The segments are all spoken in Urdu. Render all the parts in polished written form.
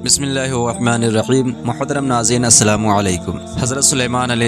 بسم اللہ الرحمن الرحیم۔ محترم ناظرین السلام علیکم۔ حضرت سلیمان علیہ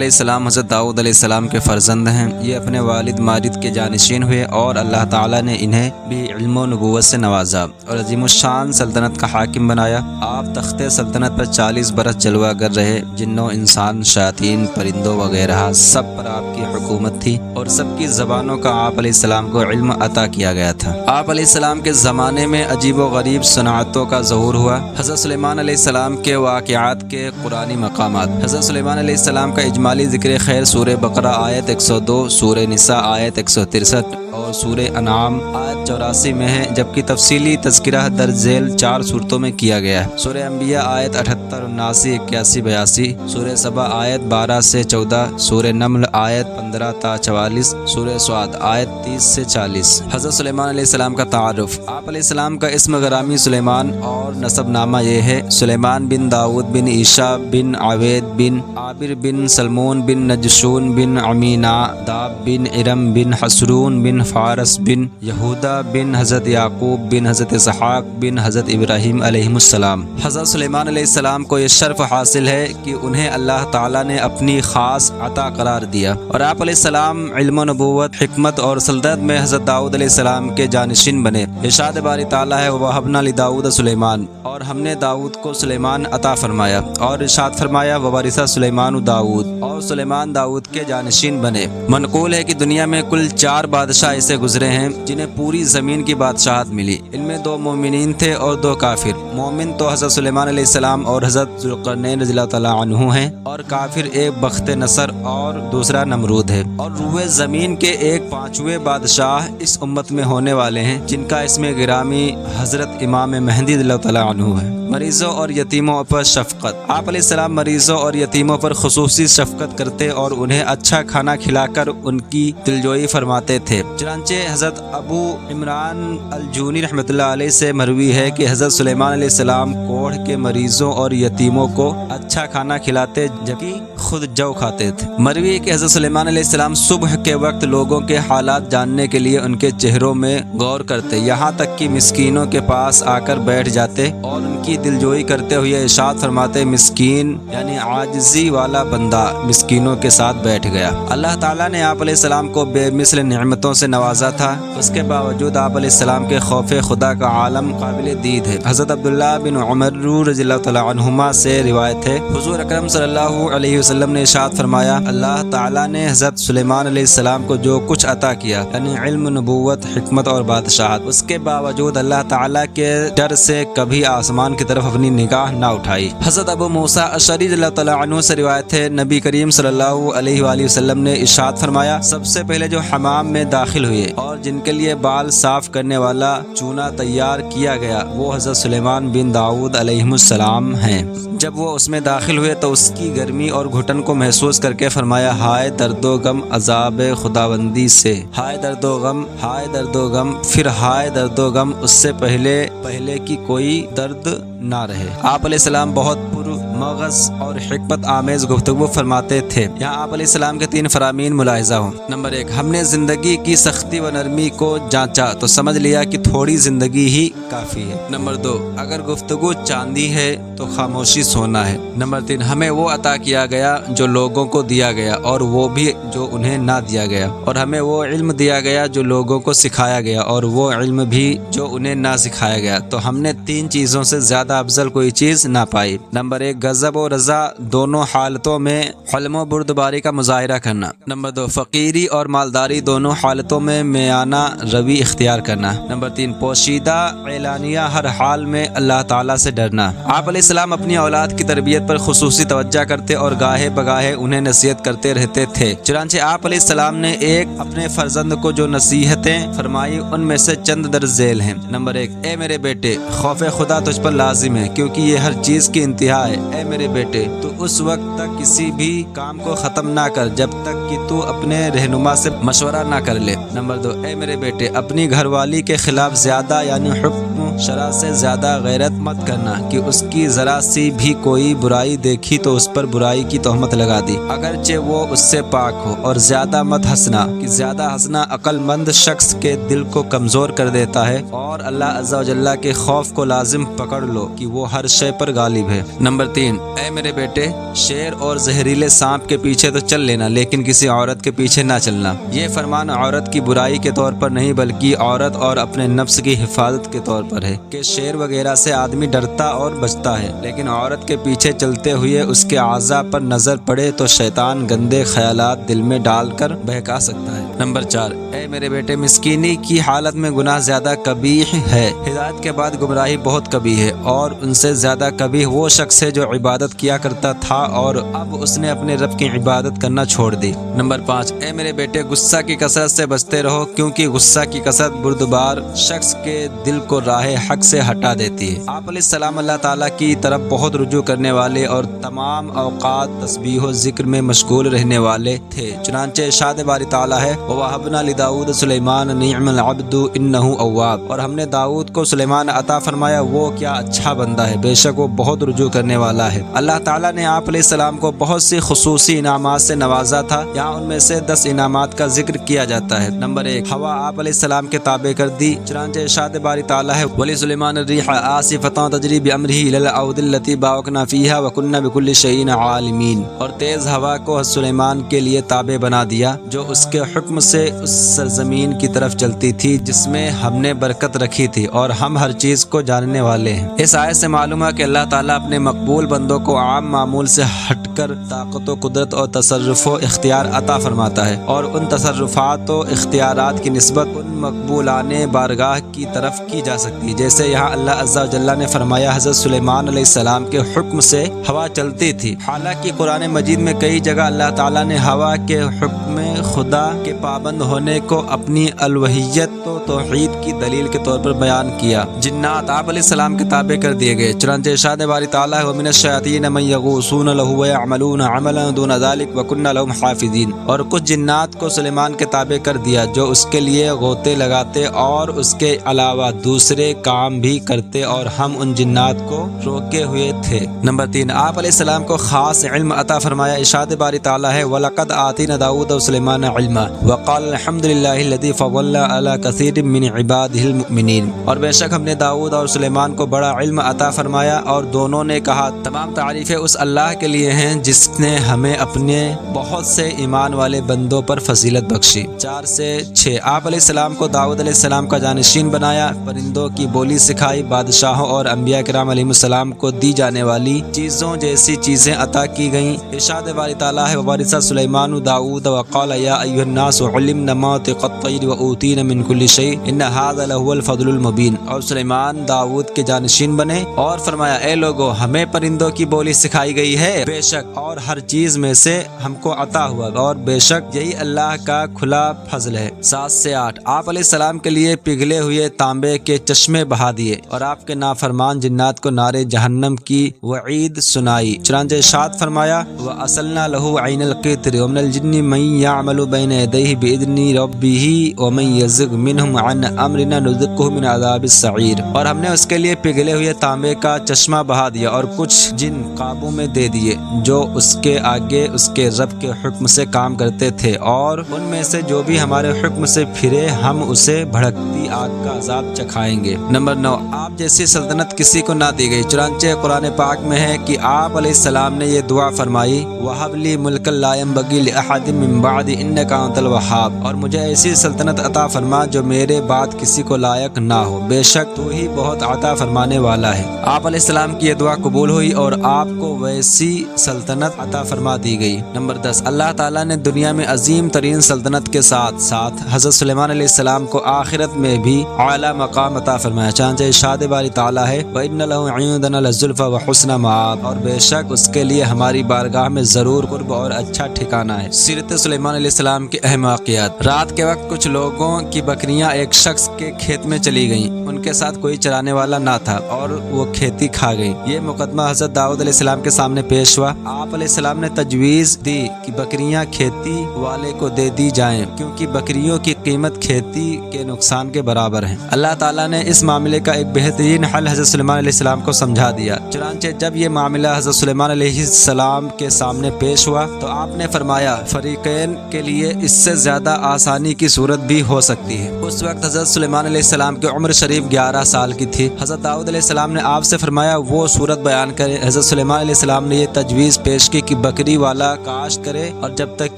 السلام حضرت داؤد علیہ السلام کے فرزند ہیں۔ یہ اپنے والد ماجد کے جانشین ہوئے اور اللہ تعالیٰ نے انہیں بھی علم و نبوت سے نوازا اور عظیم الشان سلطنت کا حاکم بنایا۔ آپ تخت سلطنت پر 40 برس جلوہ گر رہے۔ جنوں انسان، شیاطین، پرندوں وغیرہ سب پر آپ کی حکومت تھی اور سب کی زبانوں کا آپ علیہ السلام کو علم عطا کیا گیا تھا۔ آپ علیہ السلام کے زمانے میں عجیب و غریب صنعتوں کا ظہور ہوا۔ حضرت سلیمان علیہ السلام کے واقعات کے قرآنی مقامات۔ حضرت سلیمان علیہ السلام کا اجمالی ذکر خیر سورہ بقرہ آیت 102، سورہ نساء آیت 163 اور سورہ انعام آیت 84 میں ہے، جبکہ تفصیلی تذکرہ درج ذیل 4 صورتوں میں کیا گیا ہے۔ سورہ انبیاء آیت 78، 79، 81، 82، سورہ سبا آیت 12 سے 14، سورہ نمل آیت 15 تا 44، سورہ سعد آیت 30 سے 40۔ حضرت سلیمان علیہ السلام کا تعارف۔ آپ علیہ السلام کا اسم گرامی سلیمان اور نسب نامہ یہ ہے: سلیمان بن داؤد بن عیشا بن عوید بن عابر بن سلمون بن نجشون بن عمیناداب بن ارم بن حسرون بن فارس بن یہودا بن حضرت یعقوب بن حضرت اسحاق بن حضرت ابراہیم علیہ السلام۔ حضرت سلیمان علیہ السلام کو یہ شرف حاصل ہے کہ انہیں اللہ تعالیٰ نے اپنی خاص عطا قرار دیا اور آپ علیہ السلام علم و نبوت، حکمت اور سلطنت میں حضرت داؤد علیہ السلام کے جانشین بنے۔ ارشاد باری تعالیٰ ہے: وَوَهَبْنَا لِدَاؤُدَ سلیمان، اور ہم نے داؤد کو سلیمان عطا فرمایا۔ اور ارشاد فرمایا: وَوَرِثَ سلیمان داؤد، اور سلیمان داؤد کے جانشین بنے۔ منقول ہے کہ دنیا میں کل 4 بادشاہ ایسے گزرے ہیں جنہیں پوری زمین کی بادشاہت ملی۔ ان میں 2 مومنین تھے اور 2 کافر۔ مومن تو حضرت سلیمان علیہ السلام اور حضرت ذوالقرنین رضی اللہ تعالیٰ عنہ ہیں، اور کافر ایک بخت نصر اور دوسرا نمرود ہے۔ اور روئے زمین کے 1/5 بادشاہ اس امت میں ہونے والے ہیں، جن کا اسم گرامی حضرت امام مہدی رضی اللہ تعالیٰ عنہ ہے۔ مریضوں اور یتیموں پر شفقت۔ آپ علیہ السلام مریضوں اور یتیموں پر خصوصی شفقت کرتے اور انہیں اچھا کھانا کھلا کر ان کی دلجوئی فرماتے تھے۔ چنانچہ حضرت ابو عمران الجونی رحمۃ اللہ علیہ سے مروی ہے کہ حضرت سلیمان علیہ السلام کوڑھ کے مریضوں اور یتیموں کو اچھا کھانا کھلاتے جبکہ خود جو کھاتے تھے۔ مروی ہے کہ حضرت سلیمان علیہ السلام صبح کے وقت لوگوں کے حالات جاننے کے لیے ان کے چہروں میں غور کرتے، یہاں تک کہ مسکینوں کے پاس آ کر بیٹھ جاتے اور ان کی دلجوئی کرتے ہوئے ارشاد فرماتے: مسکین یعنی عاجزی والا بندہ مسکینوں کے ساتھ بیٹھ گیا۔ اللہ تعالیٰ نے آپ علیہ السلام کو بے مثل نعمتوں سے نوازا تھا، اس کے باوجود آپ علیہ السلام کے خوف خدا کا عالم قابل دید ہے۔ حضرت عبداللہ بن عمر رضی اللہ تعالیٰ عنہما سے روایت ہے، حضور اکرم صلی اللہ علیہ وسلم نے ارشاد فرمایا: اللہ تعالیٰ نے حضرت سلیمان علیہ السلام کو جو کچھ عطا کیا، یعنی علم، نبوت، حکمت اور بادشاہت، اس کے باوجود اللہ تعالیٰ کے ڈر سے کبھی آسمان کی طرف اپنی نگاہ نہ اٹھائی۔ حضرت ابو موسیٰ اشعری رضی اللہ تعالیٰ عنہ سے روایت ہے، نبی کریم صلی اللہ علیہ وآلہ وسلم نے ارشاد فرمایا: سب سے پہلے جو حمام میں داخل ہوئے اور جن کے لیے بال صاف کرنے والا چونا تیار کیا گیا، وہ حضرت سلیمان بن داؤد علیہ السلام ہیں۔ جب وہ اس میں داخل ہوئے تو اس کی گرمی اور گھٹن کو محسوس کر کے فرمایا: ہائے درد و غم عذاب خداوندی سے، ہائے درد و غم، ہائے درد و غم، پھر ہائے درد و غم، اس سے پہلے کی کوئی درد نہ رہے۔ آپ علیہ السلام بہت پر مغز اور حکمت آمیز گفتگو فرماتے تھے۔ یہاں آپ علیہ السلام کے 3 فرامین ملاحظہ ہوں۔ نمبر 1، ہم نے زندگی کی سختی و نرمی کو جانچا تو سمجھ لیا کہ تھوڑی زندگی ہی کافی ہے۔ نمبر 2، اگر گفتگو چاندی ہے تو خاموشی سونا ہے۔ نمبر 3، ہمیں وہ عطا کیا گیا جو لوگوں کو دیا گیا اور وہ بھی جو انہیں نہ دیا گیا، اور ہمیں وہ علم دیا گیا جو لوگوں کو سکھایا گیا اور وہ علم بھی جو انہیں نہ سکھایا گیا، تو ہم نے 3 چیزوں سے زیادہ افضل کوئی چیز نہ پائی۔ نمبر 1، غضب و رضا دونوں حالتوں میں حلم و بردباری کا مظاہرہ کرنا۔ نمبر 2، فقیری اور مالداری دونوں حالتوں میں میانہ روی اختیار کرنا۔ نمبر 3، پوشیدہ اعلانیہ ہر حال میں اللہ تعالیٰ سے ڈرنا۔ آپ علیہ السلام اپنی اولاد کی تربیت پر خصوصی توجہ کرتے اور گاہے بگاہے انہیں نصیحت کرتے رہتے تھے۔ چنانچہ آپ علیہ السلام نے اپنے فرزند کو جو نصیحتیں فرمائی ان میں سے چند درج ذیل ہیں۔ نمبر 1، اے میرے بیٹے، خوف خدا تجھ پر لازم ہے کیونکہ یہ ہر چیز کی انتہا ہے۔ اے میرے بیٹے، تو اس وقت تک کسی بھی کام کو ختم نہ کر جب تک کہ تو اپنے رہنما سے مشورہ نہ کر لے۔ نمبر 2، اے میرے بیٹے اپنی گھر والی کے خلاف زیادہ یعنی حکم شرع سے زیادہ غیرت مت کرنا کہ اس کی ذرا سی بھی کوئی برائی دیکھی تو اس پر برائی کی تہمت لگا دی، اگرچہ وہ اس سے پاک ہو۔ اور زیادہ مت ہنسنا کہ زیادہ ہنسنا عقل مند شخص کے دل کو کمزور کر دیتا ہے، اور اللہ عز و جل کے خوف کو لازم پکڑ لو کہ وہ ہر شے پر غالب ہے۔ نمبر 3، اے میرے بیٹے شیر اور زہریلے سانپ کے پیچھے تو چل لینا لیکن کسی عورت کے پیچھے نہ چلنا۔ یہ فرمان عورت کی برائی کے طور پر نہیں بلکہ عورت اور اپنے نفس کی حفاظت کے طور پر ہے کہ شیر وغیرہ سے آدمی ڈرتا اور بچتا ہے، لیکن عورت کے پیچھے چلتے ہوئے اس کے اعضاء پر نظر پڑے تو شیطان گندے خیالات دل میں ڈال کر بہکا سکتا ہے۔ نمبر 4، اے میرے بیٹے مسکینی کی حالت میں گناہ زیادہ قبیح ہے، ہدایت کے بعد گمراہی بہت قبیح ہے، اور ان سے زیادہ قبیح وہ شخص ہے جو عبادت کیا کرتا تھا اور اب اس نے اپنے رب کی عبادت کرنا چھوڑ دی۔ نمبر 5، اے میرے بیٹے غصہ کی کثرت سے بچتے رہو کیونکہ غصہ کی کثرت بردبار شخص کے دل کو راہ حق سے ہٹا دیتی ہے۔ آپ علیہ السلام اللہ تعالیٰ کی طرف بہت رجوع کرنے والے اور تمام اوقات تسبیح و ذکر میں مشغول رہنے والے تھے، چنانچہ ارشاد باری تعالیٰ ہے وَوَهَبْنَا لِدَاوُودَ سُلَيْمَانَ نِعْمَ الْعَبْدُ إِنَّهُ أَوَّابٌ، اور ہم نے داؤد کو سلیمان عطا فرمایا، وہ کیا اچھا بندہ ہے، بے شک وہ بہت رجوع کرنے والا ہے۔ اللہ تعالیٰ نے آپ علیہ السلام کو بہت سی خصوصی انعامات سے نوازا تھا، یہاں ان میں سے 10 انعامات کا ذکر کیا جاتا ہے۔ نمبر 1، ہوا آپ علیہ السلام کے تابع کر دی، چنانچہ ارشاد باری تعالیٰ ہے وَلِسُلَيْمَانَ الرِّيحَ عَاصِفَةً تَجْرِي بِأَمْرِهِ إِلَى الْأَرْضِ الَّتِي بَارَكْنَا فِيهَا وَكُنَّا بِكُلِّ شَيْءٍ عَالِمِينَ، اور تیز ہوا کو سلیمان کے لیے تابع بنا دیا جو اس کے حکم سے اس سرزمین کی طرف چلتی تھی جس میں ہم نے برکت رکھی تھی، اور ہم ہر چیز کو جاننے والے ہیں۔ اس آیت سے معلوم ہے کہ اللہ تعالیٰ اپنے مقبول بندوں کو عام معمول سے ہٹ کر طاقت و قدرت اور تصرف و اختیار عطا فرماتا ہے، اور ان تصرفات و اختیارات کی نسبت ان مقبولانے بارگاہ کی طرف کی جا سکتی ہے، جیسے یہاں اللہ عز و جل نے فرمایا حضرت سلیمان علیہ السلام کے حکم سے ہوا چلتی تھی۔ حالانکہ قرآن مجید میں کئی جگہ اللہ تعالیٰ نے ہوا کے حکم خدا کے پابند ہونے کو اپنی الوہیت و توحید کی دلیل کے طور پر بیان کیا۔ جنات آپ علیہ السلام کے تابع کر دیے گئے، چنانچہ ارشاد باری تعالیٰ ہے وَمِنَ الشَّيَاطِينِ مَن يَغُوصُونَ لَهُ وَيَعْمَلُونَ عَمَلًا دُونَ ذَلِكَ وَكُنَّا لَهُمْ حَافِظِينَ، اور کچھ جنات کو سلیمان کے تابع کر دیا جو اس کے لیے غوطے لگاتے اور اس کے علاوہ دوسرے کام بھی کرتے، اور ہم ان جنات کو روکے ہوئے تھے۔ نمبر 3، آپ علیہ السلام کو خاص علم عطا فرمایا، ارشاد باری تعالیٰ ہے وَلَقَدْ آتَيْنَا دَاوُودَ وَسُلَيْمَانَ عِلْمًا وَقَالَ الْحَمْدُ لِلَّهِ الَّذِي فَضَّلَ عَلَى كَثِيرٍ مِّنْ عِبَادِهِ الْمُؤْمِنِينَ، اور بے شک ہم نے داؤد اور سلیمان کو بڑا علم عطا فرمایا، اور دونوں نے کہا تمام تعریفیں اس اللہ کے لیے ہیں جس نے ہمیں اپنے بہت سے ایمان والے بندوں پر فضیلت بخشی۔ 4 سے 6، آپ علیہ السلام کو داؤد علیہ السلام کا جانشین بنایا، پرندوں کی بولی سکھائی، بادشاہوں اور انبیاء کرام علیہ السلام کو دی جانے والی چیزوں جیسی چیزیں عطا کی گئیں۔ ارشاد باری تعالیٰ ہے وَوَرِثَ سُلَيْمَانُ دَاوُودَ وَقَالَ يَا أَيُّهَا النَّاسُ عُلِّمْنَا مَنطِقَ الطَّيْرِ وَأُوتِينَا مِنْ كُلِّ شَيْءٍ إِنَّ هَذَا لَهُوَ الْفَضْلُ الْمُبِينُ، اور سلیمان داؤد کے جانشین بنے اور فرمایا اے لوگو ہمیں پرندوں کی بولی سکھائی گئی ہے، بے شک اور ہر چیز میں سے ہم کو عطا ہوا، اور بے شک یہی اللہ کا کھلا فضل ہے۔ 7 سے 8، آپ علیہ السلام کے لیے پگھلے ہوئے تانبے کے چشمے بہا دیے، اور آپ کے نافرمان جنات کو نار جہنم کی وعید سنائی، چنانچہ ارشاد فرمایا وَأَصَلْنَا لَهُ عَيْنَ الْقِطْرِ وَمِنَ الْجِنِّ مَن يَعْمَلُ بَيْنَ يَدَيْهِ بِإِذْنِ رَبِّهِ وَمَن يَزِغْ مِنْهُمْ عَنْ أَمْرِنَا نُذِقْهُ مِنْ عَذَابِ السَّعِيرِ، اور ہم نے اس کے لیے پگھلے ہوئے تانبے کا چشمہ بہا دیا، اور کچھ جن قابو میں دے دیے جو اس کے آگے اس کے رب کے حکم سے کام کرتے تھے، اور ان میں سے جو بھی ہمارے حکم سے پھرے ہم اسے بھڑکتی آگ کا عذاب چکھائیں گے۔ نمبر 9، آپ جیسی سلطنت کسی کو نہ دی گئی، چنانچہ قرآن پاک میں ہے کہ آپ علیہ السلام نے یہ دعا فرمائی وَهَبْ لِي مُلْكًا لَا يَنبَغِي لِأَحَدٍ مِّن بَعْدِي إِنَّكَ أَنتَ الْوَهَّابُ، اور مجھے ایسی سلطنت عطا فرما جو میرے بعد کسی کو لائق نہ ہو، بے شک تو ہی بہت عطا فرمانے والا ہے۔ آپ علیہ السلام کی یہ دعا قبول ہوئی اور آپ کو ویسی سلطنت عطا فرما دی گئی۔ نمبر 10، اللہ تعالیٰ نے دنیا میں عظیم ترین سلطنت کے ساتھ ساتھ حضرت سلیمان علیہ السلام کو آخرت میں بھی اعلیٰ مقام عطا فرمایا، چنانچہ ارشاد باری تعالیٰ ہے وَإِنَّ لَهُ عِندَنَا لَزُلْفَىٰ وَحُسْنَ مَآبٍ، اور بے شک اس کے لیے ہماری بارگاہ میں ضرور قرب اور اچھا ٹھکانہ ہے۔ سیرت سلیمان علیہ السلام کے اہم واقعات۔ رات کے وقت کچھ لوگوں کی بکریاں ایک شخص کے کھیت میں چلی گئیں، ان کے ساتھ کوئی چرانے والا نہ تھا اور وہ کھیتی کھا گئی۔ یہ مقدمہ حضرت داؤد علیہ السلام کے سامنے پیش ہوا۔ آپ علیہ السلام نے تجویز دی کہ بکریاں کھیتی والے کو دے دی جائیں، کیونکہ بکریوں کی قیمت کھیتی کے نقصان کے برابر ہے۔ اللہ تعالیٰ نے اس معاملے کا ایک بہترین حل حضرت سلیمان علیہ السلام کو سمجھا دیا۔ چنانچہ جب یہ معاملہ حضرت سلیمان علیہ السلام کے سامنے پیش ہوا تو آپ نے فرمایا فریقین کے لیے اس سے زیادہ آسانی کی صورت بھی ہو سکتی ہے۔ اس وقت حضرت سلیمان علیہ السلام کی عمر شریف 11 سال کی تھی۔ حضرت داؤد علیہ السلام نے آپ سے فرمایا وہ صورت بیان کرے۔ حضرت سلیمان علیہ السلام نے یہ تجویز پیش کی کہ بکری والا کاشت کرے اور جب تک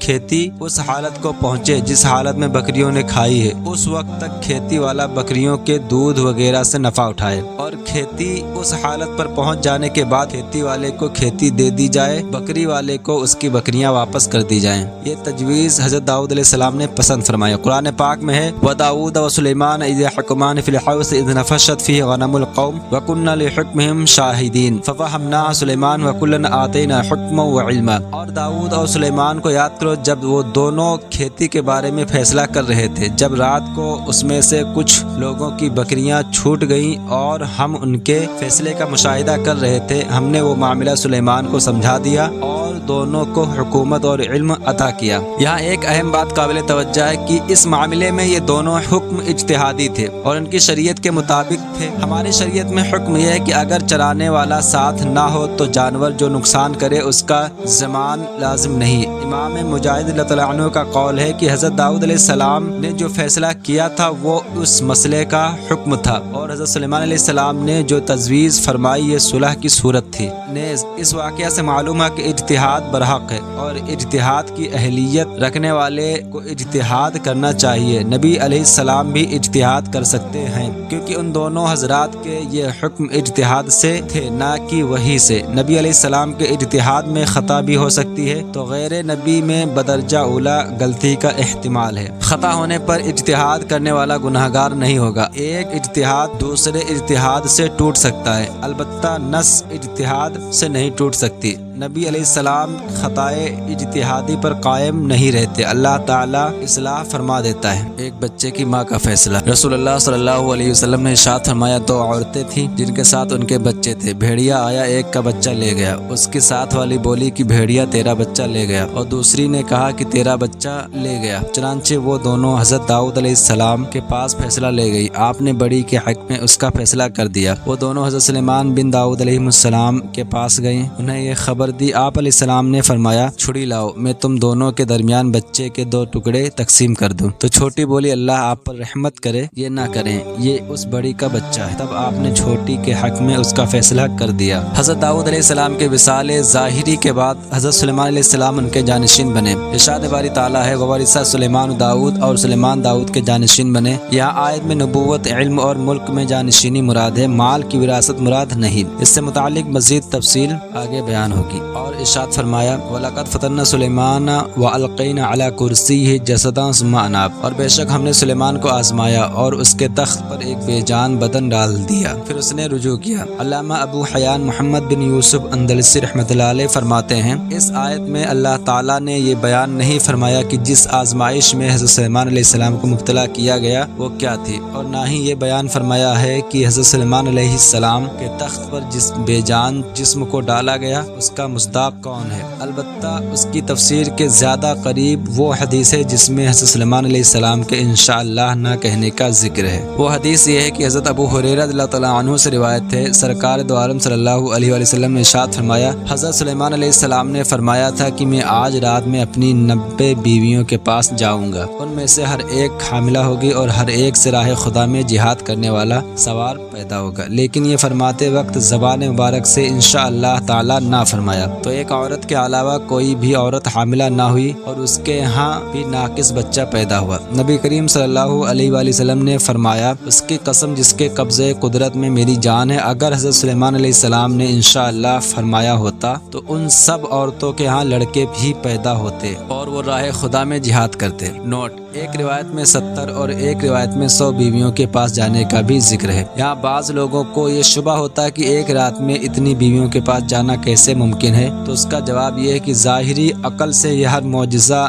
کھیتی اس حالت کو پہنچے جس حالت میں بکریوں نے کھائی ہے، اس وقت تک کھیتی والا بکریوں کے دودھ وغیرہ سے نفع اٹھائے، اور کھیتی اس حالت پر پہنچ جانے کے بعد کھیتی والے کو کھیتی دے دی جائے، بکری والے کو اس کی بکریاں واپس کر دی جائیں۔ یہ تجویز حضرت داؤد علیہ السلام نے پسند فرمایا۔ قرآن پاک میں ہے وَدَاوُودَ وَسُلَيْمَانَ إِذْ يَحْكُمَانِ فِي الْحَرْثِ إِذْ نَفَشَتْ فِيهِ غَنَمُ الْقَوْمِ وَكُنَّا لِحُكْمِهِمْ شَاهِدِينَ فَفَهَّمْنَاهَا سُلَيْمَانَ وَكُلًّا آتَيْنَا حُكْمًا وَعِلْمًا۔ اور داؤد اور سلیمان کو یاد کرو جب وہ دونوں کھیتی کے بارے میں فیصلہ کر رہے تھے، جب رات کو اس میں سے کچھ لوگوں کی بکریاں چھوٹ گئیں اور ہم ان کے فیصلے کا مشاہدہ کر رہے تھے، ہم نے وہ معاملہ سلیمان کو سمجھا دیا اور دونوں کو حکومت اور علم عطا کیا۔ یہاں ایک اہم بات قابل توجہ ہے کہ اس معاملے میں یہ دونوں حکم اجتہادی تھے اور ان کی شریعت کے مطابق تھے۔ ہماری شریعت میں حکم یہ ہے کہ اگر چرانے والا ساتھ نہ ہو تو جانور جو نقصان کرے اس کا ضمان لازم نہیں۔ امام مجاہد اللہ تعالیٰ عنہ کا قول ہے کہ حضرت داؤد علیہ السلام نے جو فیصلہ کیا تھا وہ اس مسئلے کا حکم تھا، اور حضرت سلیمان علیہ السلام نے جو تجویز فرمائی یہ صلح کی صورت تھی۔ نیز اس واقعہ سے معلوم ہے کہ اجتہاد برحق ہے اور اجتہاد کی اہلیت رکھنے والے کو اجتہاد کرنا چاہیے۔ نبی علیہ السلام بھی اجتہاد کر سکتے ہیں کیونکہ ان دونوں حضرات کے یہ حکم اجتہاد سے تھے نہ کہ وحی سے۔ نبی علیہ السلام کے اجتہاد میں خطا بھی ہو سکتی ہے تو غیر نبی میں بدرجہ اولا غلطی کا احتمال ہے۔ خطا ہونے پر اجتہاد کرنے والا گناہگار نہیں ہوگا۔ ایک اجتہاد دوسرے اجتہاد سے ٹوٹ سکتا ہے، البتہ نص اجتہاد سے نہیں ٹوٹ سکتی۔ نبی علیہ السلام خطائے اجتہادی پر قائم نہیں رہتے، اللہ تعالیٰ اصلاح فرما دیتا ہے۔ ایک بچے کی ماں کا فیصلہ۔ رسول اللہ صلی اللہ علیہ وسلم نے ارشاد فرمایا دو عورتیں تھیں جن کے ساتھ ان کے بچے تھے، بھیڑیا آیا ایک کا بچہ لے گیا، اس کے ساتھ والی بولی کہ بھیڑیا تیرا بچہ لے گیا، اور دوسری نے کہا کہ تیرا بچہ لے گیا۔ چنانچہ وہ دونوں حضرت داؤد علیہ السلام کے پاس فیصلہ لے گئی، آپ نے بڑی کے حق میں اس کا فیصلہ کر دیا۔ وہ دونوں حضرت سلیمان بن داؤد علیہ السلام کے پاس گئیں، انہیں یہ خبر دی۔ آپ علیہ السلام نے فرمایا چھڑی لاؤ، میں تم دونوں کے درمیان بچے کے 2 ٹکڑے تقسیم کر دوں۔ تو چھوٹی بولی اللہ آپ پر رحمت کرے، یہ نہ کریں، یہ اس بڑی کا بچہ ہے۔ تب آپ نے چھوٹی کے حق میں اس کا فیصلہ کر دیا۔ حضرت داؤد علیہ السلام کے وصال ظاہری کے بعد حضرت سلیمان علیہ السلام ان کے جانشین بنے۔ ارشاد باری تعالیٰ ہے وَوَرِثَ سلیمان داؤد، اور سلیمان داؤد کے جانشین بنے۔ یہاں آیت میں نبوت، علم اور ملک میں جانشینی مراد ہے، مال کی وراثت مراد نہیں۔ اس سے متعلق مزید تفصیل آگے بیان ہوگی۔ اور ارشاد فرمایا وَلَقَدْ فَتَنَّا سُلَيْمَانَ وَأَلْقَيْنَا عَلَى كُرْسِيِّهِ جَسَدًا ثُمَّ أَنَابَ، اور بے شک ہم نے سلیمان کو آزمایا اور اس کے تخت پر ایک بے جان بدن ڈال دیا، پھر اس نے رجوع کیا۔ علامہ ابو حیان محمد بن یوسف اندلسی رحمۃ اللہ علیہ فرماتے ہیں اس آیت میں اللہ تعالیٰ نے یہ بیان نہیں فرمایا کہ جس آزمائش میں حضرت سلیمان علیہ السلام کو مبتلا کیا گیا وہ کیا تھی، اور نہ ہی یہ بیان فرمایا ہے کہ حضرت سلیمان علیہ السلام کے تخت پر جس بے جان جسم کو ڈالا گیا اس کا مصداق کون ہے۔ البتہ اس کی تفسیر کے زیادہ قریب وہ حدیث ہے جس میں حضرت سلیمان علیہ السلام کے انشاءاللہ نہ کہنے کا ذکر ہے۔ وہ حدیث یہ ہے کہ حضرت ابو ہریرہ رضی اللہ تعالیٰ عنہ سے روایت ہے سرکار دو عالم صلی اللہ علیہ وآلہ وسلم نے ارشاد فرمایا حضرت سلیمان علیہ السلام نے فرمایا تھا کہ میں آج رات میں اپنی 90 بیویوں کے پاس جاؤں گا، ان میں سے ہر ایک حاملہ ہوگی اور ہر ایک سے راہ خدا میں جہاد کرنے والا سوار پیدا ہوگا، لیکن یہ فرماتے وقت زبان مبارک سے انشاءاللہ تعالیٰ نہ فرمایا۔ تو ایک عورت کے علاوہ کوئی بھی عورت حاملہ نہ ہوئی اور اس کے ہاں بھی ناقص بچہ پیدا ہوا۔ نبی کریم صلی اللہ علیہ وآلہ وسلم نے فرمایا اس کی قسم جس کے قبضے قدرت میں میری جان ہے، اگر حضرت سلیمان علیہ السلام نے انشاءاللہ فرمایا ہوتا تو ان سب عورتوں کے ہاں لڑکے بھی پیدا ہوتے اور وہ راہ خدا میں جہاد کرتے۔ نوٹ: ایک روایت میں 70 اور ایک روایت میں 100 بیویوں کے پاس جانے کا بھی ذکر ہے۔ یہاں بعض لوگوں کو یہ شبہ ہوتا ہے کہ ایک رات میں اتنی بیویوں کے پاس جانا کیسے ممکن ہے، تو اس کا جواب یہ ہے کہ ظاہری عقل سے یہ ہر معجزہ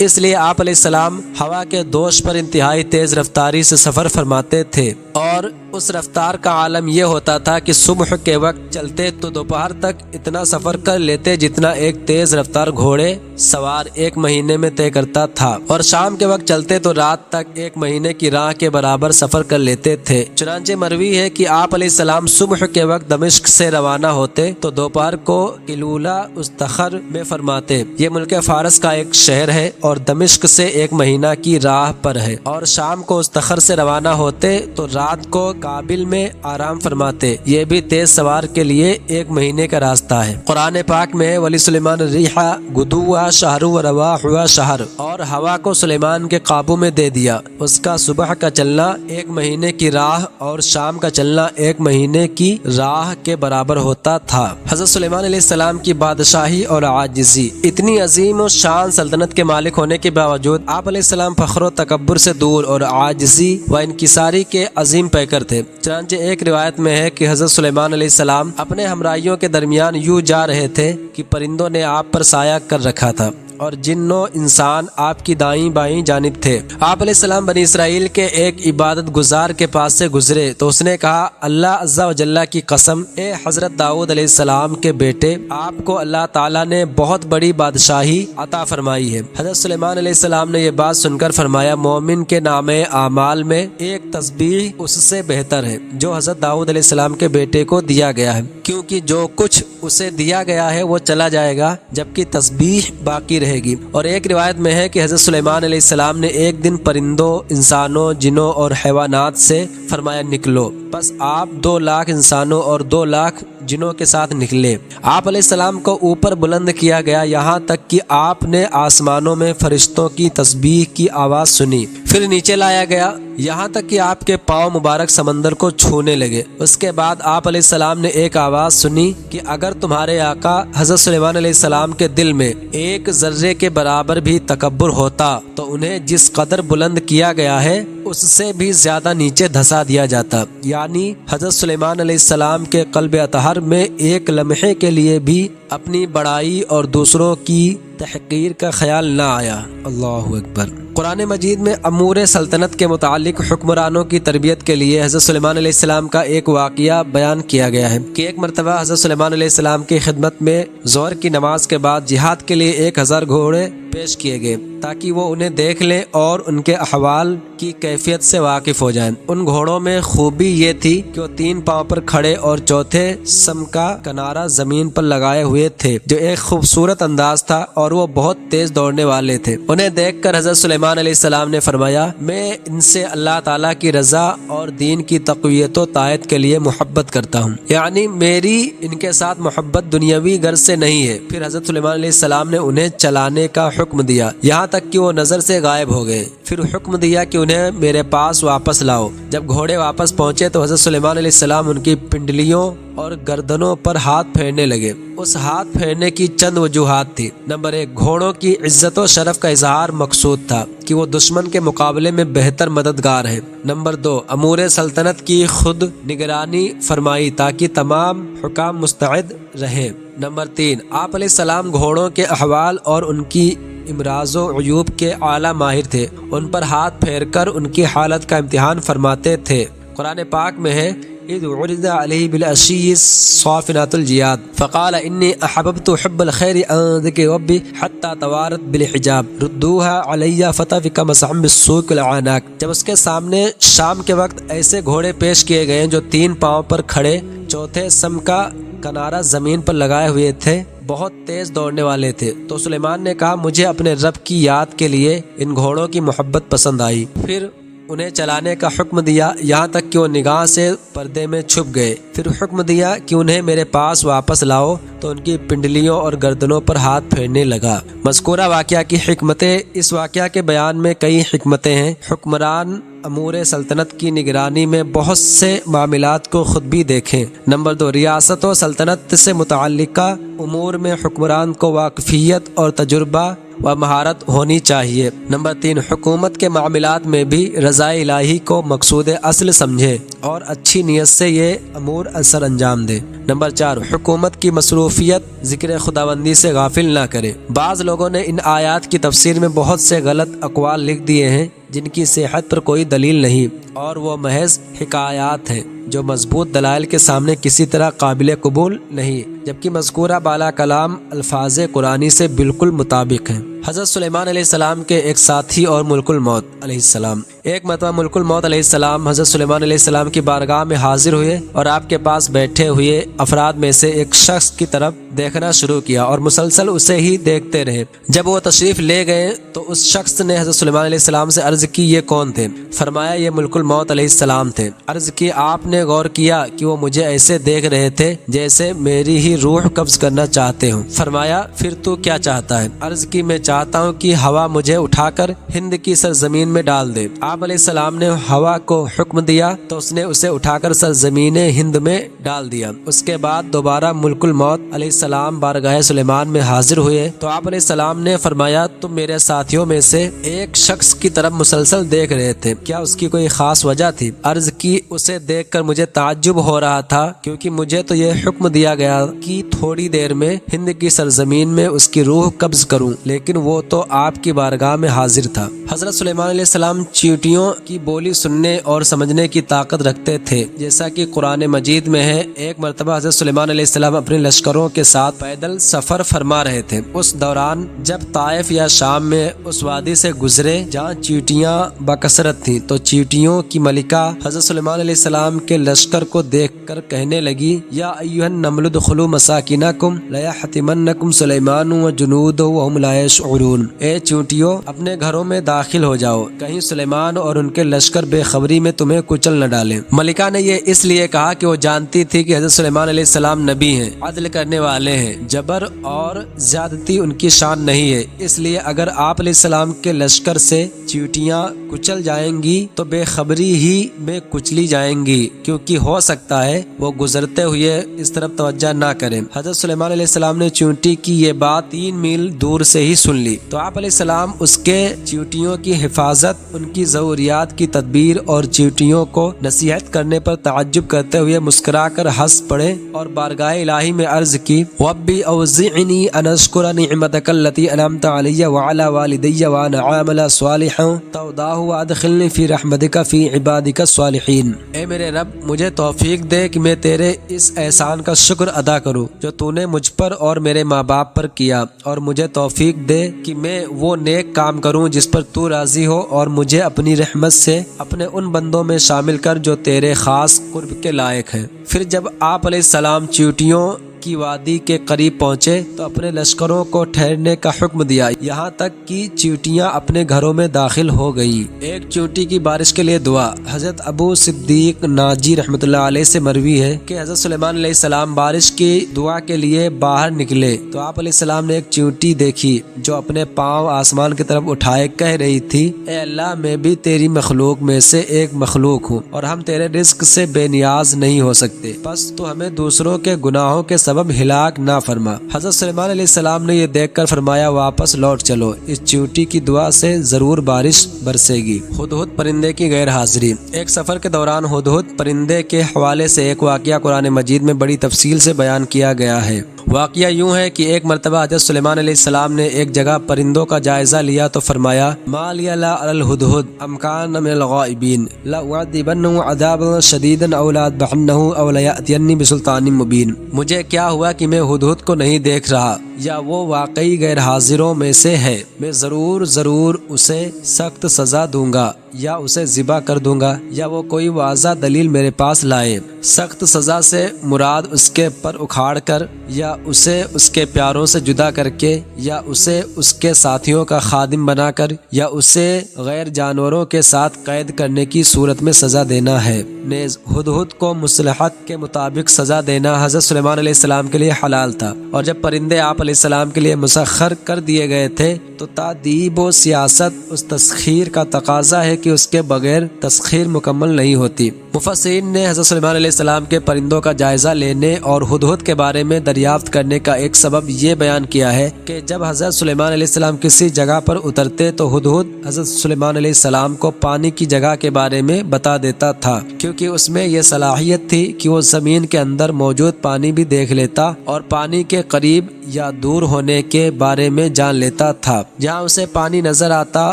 اس لیے آپ علیہ السلام ہوا کے دوش پر انتہائی تیز رفتاری سے سفر فرماتے تھے، اور اس رفتار کا عالم یہ ہوتا تھا کہ صبح کے وقت چلتے تو دوپہر تک اتنا سفر کر لیتے جتنا ایک تیز رفتار گھوڑے سوار 1 مہینے میں طے کرتا تھا، اور شام کے وقت چلتے تو رات تک 1 مہینے کی راہ کے برابر سفر کر لیتے تھے۔ چنانچہ مروی ہے کہ آپ علیہ السلام صبح کے وقت دمشق سے روانہ ہوتے تو دوپہر کو قلولہ استخر میں فرماتے۔ یہ ملک فارس کا ایک شہر ہے اور دمشق سے 1 مہینہ کی راہ پر ہے، اور شام کو استخر سے روانہ ہوتے تو رات کو کابل میں آرام فرماتے۔ یہ بھی تیز سوار کے لیے 1 مہینے کا راستہ ہے۔ قرآن پاک میں ولی سلیمان الریحہ غدوہا شہر و رواحها شہر، اور ہوا کو سلیمان کے قابو میں دے دیا، اس کا صبح کا چلنا 1 مہینے کی راہ اور شام کا چلنا 1 مہینے کی راہ کے برابر ہوتا تھا۔ حضرت سلیمان علیہ السلام کی بادشاہی اور عاجزی۔ اتنی عظیم و شان سلطنت کے مالک ہونے کے باوجود آپ علیہ السلام فخر و تکبر سے دور اور عاجزی و انکساری کے عظیم پیکر تھے۔ چنانچہ ایک روایت میں ہے کہ حضرت سلیمان علیہ السلام اپنے ہمراہیوں کے درمیان یوں جا رہے تھے کہ پرندوں نے آپ پر سایہ کر رکھا تھا، اور جن و انسان آپ کی دائیں بائیں جانب تھے۔ آپ علیہ السلام بنی اسرائیل کے ایک عبادت گزار کے پاس سے گزرے تو اس نے کہا، اللہ عز و جل کی قسم، اے حضرت داؤد علیہ السلام کے بیٹے، آپ کو اللہ تعالیٰ نے بہت بڑی بادشاہی عطا فرمائی ہے۔ حضرت سلیمان علیہ السلام نے یہ بات سن کر فرمایا، مومن کے نام اعمال میں ایک تسبیح اس سے بہتر ہے جو حضرت داؤد علیہ السلام کے بیٹے کو دیا گیا ہے، کیونکہ جو کچھ اسے دیا گیا ہے وہ چلا جائے گا جبکہ تسبیح باقی رہے گی۔ اور ایک روایت میں ہے کہ حضرت سلیمان علیہ السلام نے ایک دن پرندوں، انسانوں، جنوں اور حیوانات سے فرمایا نکلو، بس آپ 2 لاکھ انسانوں اور 2 لاکھ جنوں کے ساتھ نکلے۔ آپ علیہ السلام کو اوپر بلند کیا گیا یہاں تک کہ آپ نے آسمانوں میں فرشتوں کی تسبیح کی آواز سنی، پھر نیچے لایا گیا یہاں تک کہ آپ کے پاؤں مبارک سمندر کو چھونے لگے۔ اس کے بعد آپ علیہ السلام نے ایک آواز سنی کہ اگر تمہارے آقا حضرت سلیمان علیہ السلام کے دل میں 1 ذرے کے برابر بھی تکبر ہوتا تو انہیں جس قدر بلند کیا گیا ہے اس سے بھی زیادہ نیچے دھسا دیا جاتا، یعنی حضرت سلیمان علیہ السلام کے قلب اطہر میں 1 لمحے کے لیے بھی اپنی بڑائی اور دوسروں کی تحقیر کا خیال نہ آیا۔ اللہ اکبر۔ قرآن مجید میں امور سلطنت کے متعلق حکمرانوں کی تربیت کے لیے حضرت سلیمان علیہ السلام کا ایک واقعہ بیان کیا گیا ہے کہ ایک مرتبہ حضرت سلیمان علیہ السلام کی خدمت میں ظہر کی نماز کے بعد جہاد کے لیے 1000 گھوڑے پیش کیے گئے تاکہ وہ انہیں دیکھ لیں اور ان کے احوال کی کیفیت سے واقف ہو جائیں۔ ان گھوڑوں میں خوبی یہ تھی کہ وہ 3 پاؤں پر کھڑے اور چوتھے سم کا کنارہ زمین پر لگائے ہوئے تھے، جو ایک خوبصورت انداز تھا، اور وہ بہت تیز دوڑنے والے تھے۔ انہیں دیکھ کر حضرت سلیمان علیہ السلام نے فرمایا، میں ان سے اللہ تعالیٰ کی رضا اور دین کی تقویت و تائید کے لیے محبت کرتا ہوں، یعنی میری ان کے ساتھ محبت دنیاوی غرض سے نہیں ہے۔ پھر حضرت سلیمان علیہ السلام نے انہیں چلانے کا حکم دیا یہاں تک کہ وہ نظر سے غائب ہو گئے، پھر حکم دیا کہ انہیں میرے پاس واپس لاؤ۔ جب گھوڑے واپس پہنچے تو حضرت سلیمان علیہ السلام ان کی پنڈلیوں اور گردنوں پر ہاتھ پھیرنے لگے۔ اس ہاتھ پھیرنے کی چند وجوہات تھی۔ نمبر 1، گھوڑوں کی عزت و شرف کا اظہار مقصود تھا کہ وہ دشمن کے مقابلے میں بہتر مددگار ہیں۔ نمبر 2، امور سلطنت کی خود نگرانی فرمائی تاکہ تمام حکام مستعد رہیں۔ نمبر 3، آپ علیہ السلام گھوڑوں کے احوال اور ان کی امراض و عیوب کے اعلیٰ ماہر تھے، ان پر ہاتھ پھیر کر ان کی حالت کا امتحان فرماتے تھے۔ قرآن پاک میں ہے، اذ عرض علیہ بالعشی الصافنات الجیاد فقال انی احببت حب الخیر عن ذکر ربی حتی توارت بالحجاب ردوها علی فتفک مسحا بالسوق العناق۔ جب اس کے سامنے شام کے وقت ایسے گھوڑے پیش کیے گئے جو 3 پاؤں پر کھڑے، چوتھے سم کا کنارہ زمین پر لگائے ہوئے تھے، بہت تیز دوڑنے والے تھے، تو سلیمان نے کہا مجھے اپنے رب کی یاد کے لیے ان گھوڑوں کی محبت پسند آئی۔ پھر انہیں چلانے کا حکم دیا یہاں تک کہ وہ نگاہ سے پردے میں چھپ گئے۔ پھر حکم دیا کہ انہیں میرے پاس واپس لاؤ، تو ان کی پنڈلیوں اور گردنوں پر ہاتھ پھیرنے لگا۔ مذکورہ واقعہ کی حکمتیں۔ اس واقعہ کے بیان میں کئی حکمتیں ہیں۔ حکمران امور سلطنت کی نگرانی میں بہت سے معاملات کو خود بھی دیکھیں۔ نمبر 2، ریاست و سلطنت سے متعلقہ امور میں حکمران کو واقفیت اور تجربہ و مہارت ہونی چاہیے۔ نمبر 3، حکومت کے معاملات میں بھی رضا الہی کو مقصود اصل سمجھے اور اچھی نیت سے یہ امور پر اثر انجام دے۔ نمبر 4، حکومت کی مصروفیت ذکر خداوندی سے غافل نہ کرے۔ بعض لوگوں نے ان آیات کی تفسیر میں بہت سے غلط اقوال لکھ دیے ہیں جن کی صحت پر کوئی دلیل نہیں اور وہ محض حکایات ہیں جو مضبوط دلائل کے سامنے کسی طرح قابل قبول نہیں، جبکہ مذکورہ بالا کلام الفاظ قرآنی سے بالکل مطابق ہیں۔ حضرت سلیمان علیہ السلام کے ایک ساتھی اور ملک الموت علیہ السلام۔ ایک مرتبہ ملک الموت علیہ السلام حضرت سلیمان علیہ السلام کی بارگاہ میں حاضر ہوئے اور آپ کے پاس بیٹھے ہوئے افراد میں سے ایک شخص کی طرف دیکھنا شروع کیا اور مسلسل اسے ہی دیکھتے رہے۔ جب وہ تشریف لے گئے تو اس شخص نے حضرت سلیمان علیہ السلام سے عرض کی یہ کون تھے؟ فرمایا یہ ملک الموت علیہ السلام تھے۔ عرض کی آپ نے غور کیا کہ وہ مجھے ایسے دیکھ رہے تھے جیسے میری ہی روح قبض کرنا چاہتے ہوں۔ فرمایا پھر تو کیا چاہتا ہے؟ عرض کی میں چاہتا ہوں کہ ہوا مجھے اٹھا کر ہند کی سرزمین میں ڈال دے۔ آپ علیہ السلام نے ہوا کو حکم دیا تو اس نے اسے اٹھا کر سرزمین ہند میں ڈال دیا۔ اس کے بعد دوبارہ ملک الموت علیہ السلام بارگاہ سلیمان میں حاضر ہوئے تو آپ علیہ السلام نے فرمایا تم میرے ساتھیوں میں سے ایک شخص کی طرف مسلسل دیکھ رہے تھے، کیا اس کی کوئی خاص وجہ تھی؟ عرض کی اسے دیکھ کر مجھے تعجب ہو رہا تھا کیونکہ مجھے تو یہ حکم دیا گیا کہ تھوڑی دیر میں ہند کی سرزمین میں اس کی روح قبض کروں، لیکن وہ تو آپ کی بارگاہ میں حاضر تھا۔ حضرت سلیمان علیہ السلام چیونٹیوں کی بولی سننے اور سمجھنے کی طاقت رکھتے تھے، جیسا کہ قرآن مجید میں ہے۔ ایک مرتبہ حضرت سلیمان علیہ السلام اپنے لشکروں کے ساتھ پیدل سفر فرما رہے تھے۔ اس دوران جب طائف یا شام میں اس وادی سے گزرے جہاں چیونٹیاں بکثرت تھیں تو چیونٹیوں کی ملکہ حضرت سلیمان علیہ السلام کے لشکر کو دیکھ کر کہنے لگی یا ایھا النمل ادخلوا مساکنکم لیحطمنکم سلیمان وجنودہ وہم لا یشعرون۔ اے چیونٹیوں اپنے گھروں میں داخل ہو جاؤ، کہیں سلیمان اور ان کے لشکر بے خبری میں تمہیں کچل نہ ڈالیں۔ ملکہ نے یہ اس لیے کہا کہ وہ جانتی تھی کہ حضرت سلیمان علیہ السلام نبی ہیں، عدل کرنے والے ہیں، جبر اور زیادتی ان کی شان نہیں ہے، اس لیے اگر آپ علیہ السلام کے لشکر سے چیونٹیاں کچل جائیں گی تو بے خبری ہی میں کچلی جائیں گی، کیونکہ ہو سکتا ہے وہ گزرتے ہوئے اس طرف توجہ نہ کریں۔ حضرت سلیمان علیہ السلام نے چیونٹی کی یہ بات 3 میل دور سے ہی سن لی تو آپ علیہ السلام اس کے چیونٹیوں کی حفاظت، ان کی ضروریات کی تدبیر اور چیونٹیوں کو نصیحت کرنے پر تعجب کرتے ہوئے مسکرا کر ہنس پڑے اور بارگاہ الہی میں عرض کی ربی اوزعنی ان اشکر نعمتک التی انعمت علی وعلی والدی وان اعمل صالحا ترضاہ وادخلنی فی رحمتک فی عبادک الصالحین۔ اے میرے رب مجھے توفیق دے کہ میں تیرے اس احسان کا شکر ادا کروں جو تو نے مجھ پر اور میرے ماں باپ پر کیا، اور مجھے توفیق دے کہ میں وہ نیک کام کروں جس پر تو راضی ہو، اور مجھے اپنی رحمت سے اپنے ان بندوں میں شامل کر جو تیرے خاص قرب کے لائق ہیں۔ پھر جب آپ علیہ السلام چیونٹیوں کی وادی کے قریب پہنچے تو اپنے لشکروں کو ٹھہرنے کا حکم دیا، یہاں تک کہ چیونٹیاں اپنے گھروں میں داخل ہو گئی۔ ایک چیونٹی کی بارش کے لیے دعا۔ حضرت ابو صدیق ناجی رحمۃ اللہ علیہ سے مروی ہے کہ حضرت سلیمان علیہ السلام بارش کی دعا کے لیے باہر نکلے تو آپ علیہ السلام نے ایک چیونٹی دیکھی جو اپنے پاؤں آسمان کی طرف اٹھائے کہہ رہی تھی اے اللہ میں بھی تیری مخلوق میں سے ایک مخلوق ہوں اور ہم تیرے رزق سے بے نیاز نہیں ہو سکتے، بس تو ہمیں دوسروں کے گناہوں کے سبب ہلاک نہ فرما۔ حضرت سلیمان علیہ السلام نے یہ دیکھ کر فرمایا واپس لوٹ چلو، اس چیونٹی کی دعا سے ضرور بارش برسے گی۔ ہدہد پرندے کی غیر حاضری۔ ایک سفر کے دوران ہدہد پرندے کے حوالے سے ایک واقعہ قرآن مجید میں بڑی تفصیل سے بیان کیا گیا ہے۔ واقعہ یوں ہے کہ ایک مرتبہ حضرت سلیمان علیہ السلام نے ایک جگہ پرندوں کا جائزہ لیا تو فرمایا ما لی لا اری الہدہد ام کان من الغائبین لأعذبنہ عذابا شدیدا او لأذبحنہ او لیأتینی بسلطان مبین۔ مجھے کیا ہوا کہ میں ہدہد کو نہیں دیکھ رہا، یا وہ واقعی غیر حاضروں میں سے ہے، میں ضرور اسے سخت سزا دوں گا، یا اسے ذبح کر دوں گا، یا وہ کوئی واضح دلیل میرے پاس لائے۔ سخت سزا سے مراد اس کے پر اکھاڑ کر، یا اسے اس کے پیاروں سے جدا کر کے، یا اسے اس کے ساتھیوں کا خادم بنا کر، یا اسے غیر جانوروں کے ساتھ قید کرنے کی صورت میں سزا دینا ہے۔ نیز ہدہد کو مصلحت کے مطابق سزا دینا حضرت سلیمان علیہ السلام کے لیے حلال تھا، اور جب پرندے آپ علیہ السلام کے لیے مسخر کر دیے گئے تھے تو تادیب و سیاست اس تسخیر کا تقاضا ہے کہ اس کے بغیر تسخیر مکمل نہیں ہوتی۔ مفسرین نے حضرت سلیمان علیہ السلام کے پرندوں کا جائزہ لینے اور ہدہد کے بارے میں دریافت کرنے کا ایک سبب یہ بیان کیا ہے کہ جب حضرت سلیمان علیہ السلام کسی جگہ پر اترتے تو ہدہد حضرت سلیمان علیہ السلام کو پانی کی جگہ کے بارے میں بتا دیتا تھا، کیونکہ اس میں یہ صلاحیت تھی کہ وہ زمین کے اندر موجود پانی بھی دیکھ لیتا اور پانی کے قریب یا دور ہونے کے بارے میں جان لیتا تھا۔ جہاں اسے پانی نظر آتا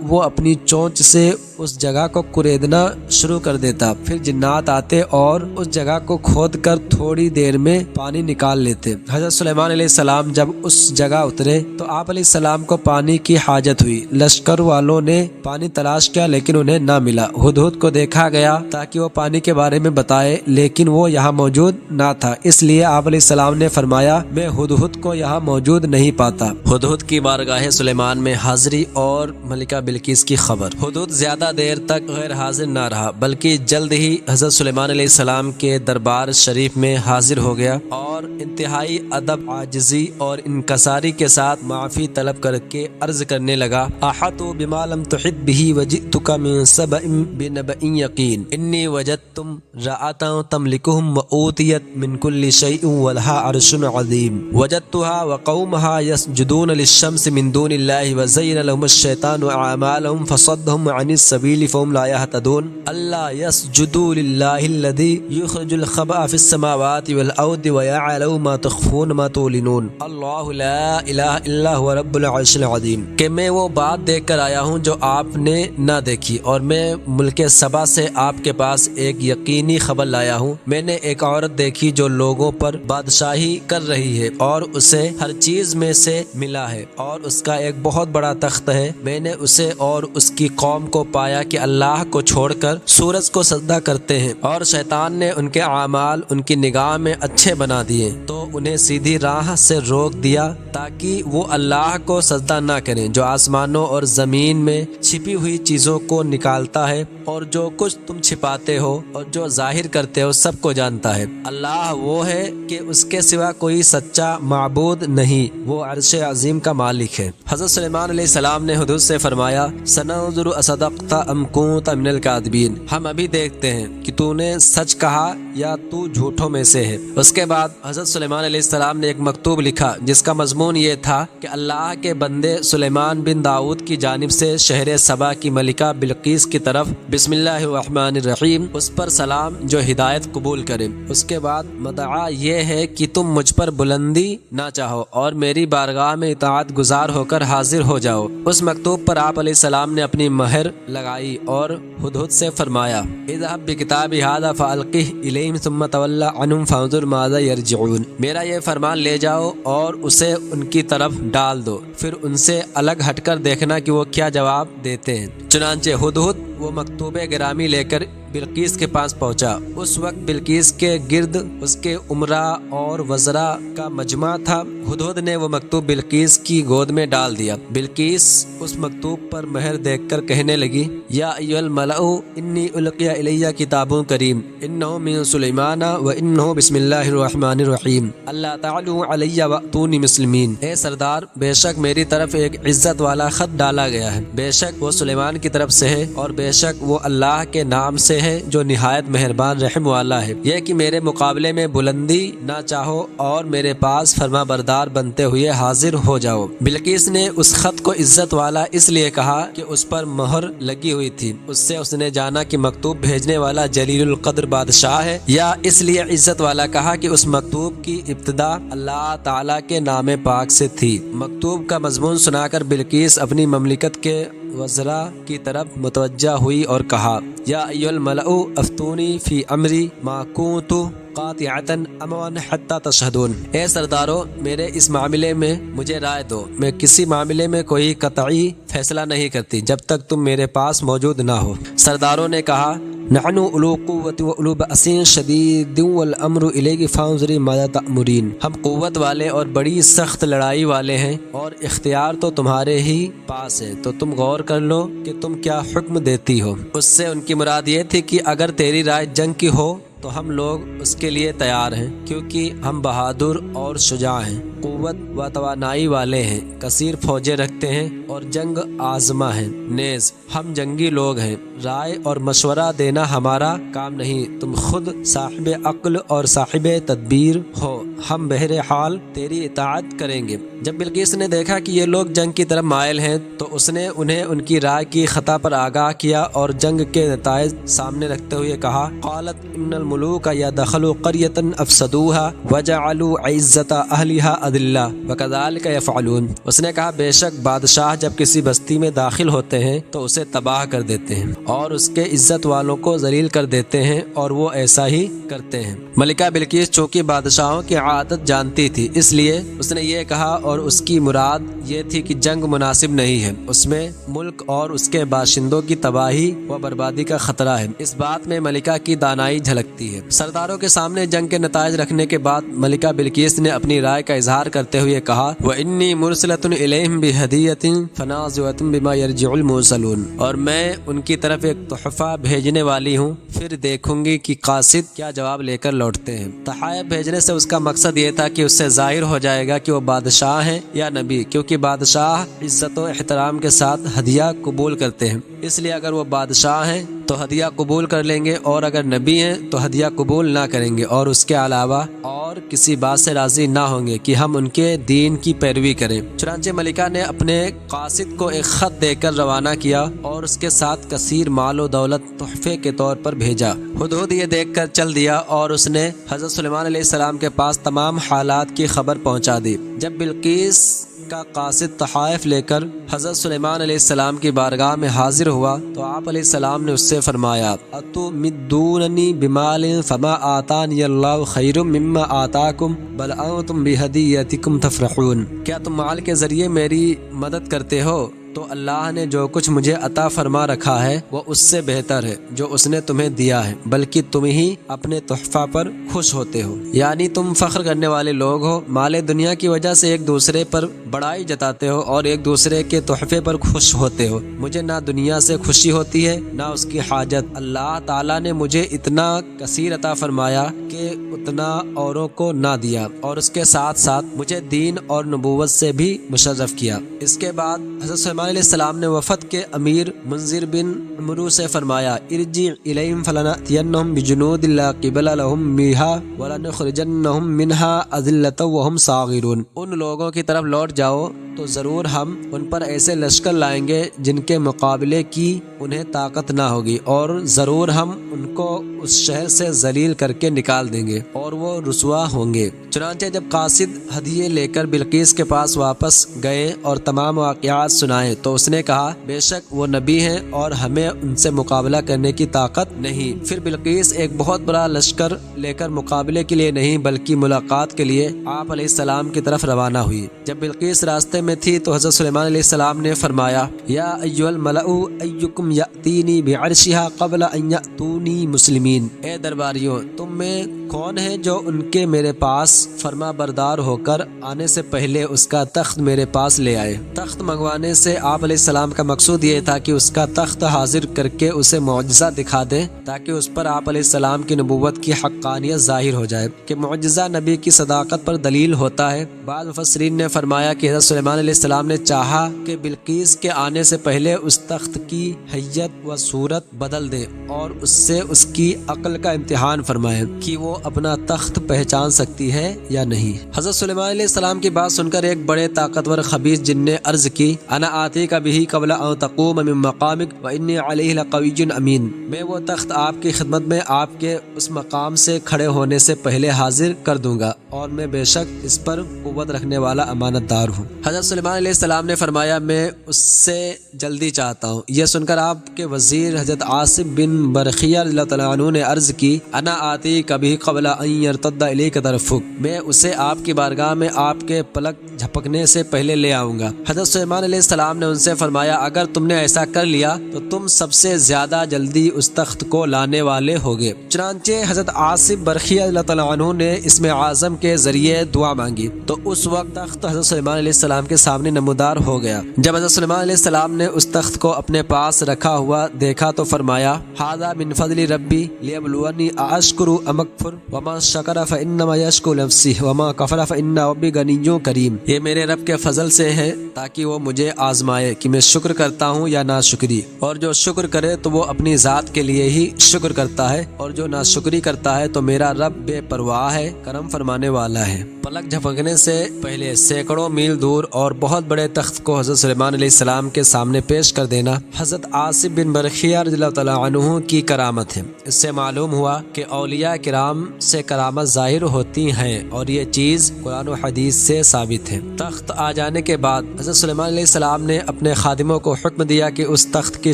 وہ اپنی چونچ سے اس جگہ کو کریدنا شروع کر دیتا، پھر جنات آتے اور اس جگہ کو کھود کر تھوڑی دیر میں پانی نکال لیتے۔ حضرت سلیمان علیہ السلام جب اس جگہ اترے تو آپ علیہ السلام کو پانی کی حاجت ہوئی۔ لشکر والوں نے پانی تلاش کیا لیکن انہیں نہ ملا۔ ہدہد کو دیکھا گیا تاکہ وہ پانی کے بارے میں بتائے، لیکن وہ یہاں موجود نہ تھا، اس لیے آپ علیہ السلام نے فرمایا میں ہدہد کو یہاں موجود نہیں پاتا۔ ہدہد کی بارگاہ سلیمان میں حاضری اور ملکہ بلقیس کی خبر۔ ہدہد زیادہ دیر تک غیر حاضر نہ رہا بلکہ جلد ہی حضرت سلیمان علیہ السلام کے دربار شریف میں حاضر ہو گیا اور انتہائی ادب، عاجزی اور انکساری کے ساتھ معافی طلب کر کے عرض کرنے لگا، احط بما لم تحط به وجئتک من سبأ بنبأ یقین انی وجدت امرأة تملکهم وأوتیت من كل شیء ولها عرش عظیم وجدتها وقومها يسجدون للشمس من دون الله وزين لهم الشيطان اعمالهم فصدهم عن السبيل فهم لا يهتدون الا يسجدوا لله الذي يخرج الخبأ في السماوات والارض ويعلم ما تخفون ما تعلنون اللہ لا الہ الا هو رب العرش العظیم۔ کہ میں وہ بات دیکھ کر آیا ہوں جو آپ نے نہ دیکھی، اور میں ملک سبا سے آپ کے پاس ایک یقینی خبر لایا ہوں۔ میں نے ایک عورت دیکھی جو لوگوں پر بادشاہی کر رہی ہے اور اسے ہر چیز میں سے ملا ہے اور اس کا ایک بہت بڑا تخت ہے۔ میں نے اسے اور اس کی قوم کو پایا کہ اللہ کو چھوڑ کر سورج کو سجدہ کرتے ہیں، اور شیطان نے ان کے اعمال ان کی نگاہ میں اچھے بنا دیے تو انہیں سیدھی راہ سے روک دیا تاکہ وہ اللہ کو سجدہ نہ کریں جو آسمانوں اور زمین میں چھپی ہوئی چیزوں کو نکالتا ہے، اور جو کچھ تم چھپاتے ہو اور جو ظاہر کرتے ہو سب کو جانتا ہے۔ اللہ وہ ہے کہ اس کے سوا کوئی سچا معبود نہیں، وہ عرش عظیم کا مالک ہے۔ حضرت سلیمان علیہ السلام نے ہدہد سے فرمایا، سننظر اصدقت ام کنت من الکاذبین، ہم ابھی دیکھتے ہیں کہ تو نے سچ کہا یا تو جھوٹوں میں سے ہے۔ اس کے بعد حضرت سلیمان علیہ السلام نے ایک مکتوب لکھا جس کا مضمون یہ تھا کہ اللہ کے بندے سلیمان بن داؤد کی جانب سے شہر سبا کی ملکہ بلقیس کی طرف بسم اللہ الرحمن الرحیم، اس پر سلام جو ہدایت قبول کرے۔ اس کے بعد مدعا یہ ہے کہ تم مجھ پر بلندی نہ چاہو اور میری بارگاہ میں اطاعت گزار ہو کر حاضر ہو جاؤ۔ اس مکتوب پر آپ علیہ السلام نے اپنی مہر لگائی اور ہدہد سے فرمایا، اذهب بکتابی ھذا فالقہ الیہم ثم تول عنہم فانظر ماذا یرجعون، میرا یہ فرمان لے جاؤ اور اسے ان کی طرف ڈال دو، پھر ان سے الگ ہٹ کر دیکھنا کہ وہ کیا جواب دیتے ہیں۔ چنانچہ ہدہد وہ مکتوب گرامی لے کر بلقیس کے پاس پہنچا۔ اس وقت بلقیس کے گرد اس کے امراء اور وزراء کا مجمع تھا۔ ہدہد نے وہ مکتوب بلقیس کی گود میں ڈال دیا۔ بلقیس اس مکتوب پر مہر دیکھ کر کہنے لگی، یا ایھا الملأ انی القی الی کتاب کریم انہ من سلیمان و انہ بسم اللہ الرحمن الرحیم اللہ تعلوا علی واتونی مسلمین، اے سردار بے شک میری طرف ایک عزت والا خط ڈالا گیا ہے، بے شک وہ سلیمان کی طرف سے ہے اور بے شک وہ اللہ کے نام سے ہے جو نہایت مہربان رحم والا ہے، یہ کہ میرے مقابلے میں بلندی نہ چاہو اور میرے پاس فرما بردار بنتے ہوئے حاضر ہو جاؤ۔ بلقیس نے اس خط کو عزت والا اس لیے کہا کہ اس پر مہر لگی ہوئی تھی، اس نے جانا کہ مکتوب بھیجنے والا جلیل القدر بادشاہ ہے، یا اس لیے عزت والا کہا کہ اس مکتوب کی ابتدا اللہ تعالیٰ کے نام پاک سے تھی۔ مکتوب کا مضمون سنا کر بلقیس اپنی مملکت کے وزراء کی طرف متوجہ ہوئی اور کہا، یا ایھا الملأ افتونی فی امری ما کنت قاطعۃ امرا حتی تشہدون، اے سردارو میرے اس معاملے میں مجھے رائے دو، میں کسی معاملے میں کوئی قطعی فیصلہ نہیں کرتی جب تک تم میرے پاس موجود نہ ہو۔ سرداروں نے کہا، نحن اولو قوت و اولو بأس شدید والامر الیک فانظری ماذا تأمرین، ہم قوت والے اور بڑی سخت لڑائی والے ہیں اور اختیار تو تمہارے ہی پاس ہے، تو تم غور کر لو کہ تم کیا حکم دیتی ہو۔ اس سے ان کی مراد یہ تھی کہ اگر تیری رائے جنگ کی ہو تو ہم لوگ اس کے لیے تیار ہیں، کیونکہ ہم بہادر اور شجاع ہیں، قوت و توانائی والے ہیں، کثیر فوجیں رکھتے ہیں اور جنگ آزما ہیں، نیز ہم جنگی لوگ ہیں، رائے اور مشورہ دینا ہمارا کام نہیں، تم خود صاحب عقل اور صاحب تدبیر ہو، ہم بہرحال تیری اطاعت کریں گے۔ جب بلقیس نے دیکھا کہ یہ لوگ جنگ کی طرف مائل ہیں تو اس نے انہیں ان کی رائے کی خطا پر آگاہ کیا اور جنگ کے نتائج سامنے رکھتے ہوئے کہا، قالت ان الملوک یدخلوا قریۃ افسدوها وجعلوا عزت اہلها اذلہ وکذلک یفعلون۔ اس نے کہا بے شک بادشاہ جب کسی بستی میں داخل ہوتے ہیں تو اسے تباہ کر دیتے ہیں اور اس کے عزت والوں کو ذلیل کر دیتے ہیں، اور وہ ایسا ہی کرتے ہیں۔ ملکہ بلقیس چونکہ بادشاہوں کی عادت جانتی تھی، اس لیے اس نے یہ کہا، اور اس کی مراد یہ تھی کہ جنگ مناسب نہیں ہے، اس میں ملک اور اس کے باشندوں کی تباہی و بربادی کا خطرہ ہے۔ اس بات میں ملکہ کی دانائی جھلکتی ہے۔ سرداروں کے سامنے جنگ کے نتائج رکھنے کے بعد ملکہ بلقیس نے اپنی رائے کا اظہار کرتے ہوئے کہا، وَإِنِّي مُرْسِلَةٌ إِلَيْهِمْ بِهَدِيَّةٍ فَنَاظِرَةٌ بِمَا يَرْجِعُ الْمُرْسَلُونَ، اور میں ان کی طرف ایک تحفہ بھیجنے والی ہوں، پھر دیکھوں گی کہ قاصد کیا جواب لے کر لوٹتے ہیں۔ تحائف بھیجنے سے اس کا مقصد یہ تھا کہ اس سے ظاہر ہو جائے گا کہ وہ بادشاہ ہیں یا نبی، کیونکہ بادشاہ عزت و احترام کے ساتھ ہدیہ قبول کرتے ہیں، اس لیے اگر وہ بادشاہ ہیں تو ہدیہ قبول کر لیں گے، اور اگر نبی ہیں تو ہدیہ قبول نہ کریں گے، اور اس کے علاوہ اور کسی بات سے راضی نہ ہوں گے کہ ہم ان کے دین کی پیروی کریں۔ چنانچہ ملکہ نے اپنے قاصد کو ایک خط دے کر روانہ کیا اور اس کے ساتھ کثیر مال و دولت تحفے کے طور پر بھیجا۔ ہدہد یہ دیکھ کر چل دیا اور اس نے حضرت سلیمان علیہ السلام کے پاس تمام حالات کی خبر پہنچا دی۔ جب بلقیس کا قاصد تحائف لے کر حضرت سلیمان علیہ السلام کی بارگاہ میں حاضر ہوا تو آپ علیہ السلام نے اس سے فرمایا، اتمدوننی بمال فما آتانی اللہ خیر مما آتاکم بل انتم بہدیتکم تفرحون، کیا تم مال کے ذریعے میری مدد کرتے ہو تو اللہ نے جو کچھ مجھے عطا فرما رکھا ہے وہ اس سے بہتر ہے جو اس نے تمہیں دیا ہے، بلکہ تم ہی اپنے تحفہ پر خوش ہوتے ہو، یعنی تم فخر کرنے والے لوگ ہو، مال دنیا کی وجہ سے ایک دوسرے پر بڑائی جتاتے ہو اور ایک دوسرے کے تحفے پر خوش ہوتے ہو۔ مجھے نہ دنیا سے خوشی ہوتی ہے نہ اس کی حاجت، اللہ تعالیٰ نے مجھے اتنا کثیر عطا فرمایا کہ اتنا اوروں کو نہ دیا، اور اس کے ساتھ ساتھ مجھے دین اور نبوت سے بھی مشرف کیا۔ اس کے بعد حضرت سلیمان علیہ السلام نے وفد کے امیر منذر بن عمرو سے فرمایا، ارجع الیہم فلنأتینہم بجنود لا قبل لہم بہا ولنخرجنہم منہا اذلۃ وہم صاغرون، ان لوگوں کی طرف لوٹ جاؤ تو ضرور ہم ان پر ایسے لشکر لائیں گے جن کے مقابلے کی انہیں طاقت نہ ہوگی، اور ضرور ہم ان کو اس شہر سے ذلیل کر کے نکال دیں گے اور وہ رسوا ہوں گے۔ چنانچہ جب قاصد ہدیے لے کر بلقیس کے پاس واپس گئے اور تمام واقعات سنائے تو اس نے کہا، بے شک وہ نبی ہیں اور ہمیں ان سے مقابلہ کرنے کی طاقت نہیں۔ پھر بلقیس ایک بہت بڑا لشکر لے کر مقابلے کے لیے نہیں بلکہ ملاقات کے لیے آپ علیہ السلام کی طرف روانہ ہوئی۔ جب بلقیس راستے میں تھی تو حضرت سلیمان علیہ السلام نے فرمایا، یا ایھا الملأ ایکم یأتینی بعرشها قبل ان یأتونی مسلمین، اے درباریوں تم میں کون ہے جو ان کے میرے پاس فرما بردار ہو کر آنے سے پہلے اس کا تخت میرے پاس لے آئے۔ تخت منگوانے سے آپ علیہ السلام کا مقصود یہ تھا کہ اس کا تخت حاضر کر کے اسے معجزہ دکھا دیں تاکہ اس پر آپ علیہ السلام کی نبوت کی حقانیت ظاہر ہو جائے کہ معجزہ نبی کی صداقت پر دلیل ہوتا ہے۔ بعض مفسرین نے فرمایا کہ حضرت سلیمان علیہ السلام نے چاہا کہ بلقیس کے آنے سے پہلے اس تخت کی حیت و صورت بدل دے اور اس سے اس کی عقل کا امتحان فرمائے کہ وہ اپنا تخت پہچان سکتی ہے یا نہیں۔ حضرت سلیمان علیہ السلام کی بات سن کر ایک بڑے طاقتور خبیث جن نے عرض کی، انا آتیک بہ قبل ان تقوم من مقامک وانی علیہ لقوی امین، میں وہ تخت آپ کی خدمت میں آپ کے اس مقام سے کھڑے ہونے سے پہلے حاضر کر دوں گا، اور میں بے شک اس پر قوت رکھنے والا امانت دار ہوں۔ حضرت سلیمان علیہ السلام نے فرمایا، میں اس سے جلدی چاہتا ہوں۔ یہ سن کر آپ کے وزیر حضرت عاصم بن برخیہ رضی اللہ تعالیٰ عنہ نے عرض کی، انا آتی کبھی قبل ان یرتد الیک طرفک، میں اسے آپ کی بارگاہ میں آپ کے پلک جھپکنے سے پہلے لے آؤں گا۔ حضرت سلیمان علیہ السلام نے ان سے فرمایا اگر تم نے ایسا کر لیا تو تم سب سے زیادہ جلدی اس تخت کو لانے والے ہوگے۔ چنانچہ حضرت عاصم برقی اللہ تعالیٰ عنہ نے اسم اعظم کے ذریعے دعا مانگی تو اس وقت تخت حضرت سلیمان علیہ السلام کے سامنے نمودار ہو گیا۔ جب حضرت سلیمان علیہ السلام نے اس تخت کو اپنے پاس رکھا ہوا دیکھا تو فرمایا ھذا من فضل ربی لیبلونی ااشکر ام اکفر وما شکر فانما یشکر نفسہ وما کفر فان ربی غنی کریم، یہ میرے رب کے فضل سے ہے تاکہ وہ مجھے آزمائے کہ میں شکر کرتا ہوں یا ناشکری، اور جو شکر کرے تو وہ اپنی ذات کے لیے ہی شکر کرتا ہے، اور جو ناشکری کرتا ہے تو میرا رب بے پرواہ ہے، کرم فرمانے والا ہے۔ پلک جھپکنے سے پہلے سینکڑوں میل دور اور بہت بڑے تخت کو حضرت سلیمان علیہ السلام کے سامنے پیش کر دینا حضرت عاصم بن برقیہ رضی اللہ تعالیٰ عنہ کی کرامت ہے۔ اس سے معلوم ہوا کہ اولیاء کرام سے کرامت ظاہر ہوتی ہیں اور یہ چیز قرآن و حدیث سے ثابت ہے۔ تخت آ جانے کے بعد حضرت سلیمان علیہ السلام نے اپنے خادموں کو حکم دیا کہ اس تخت کی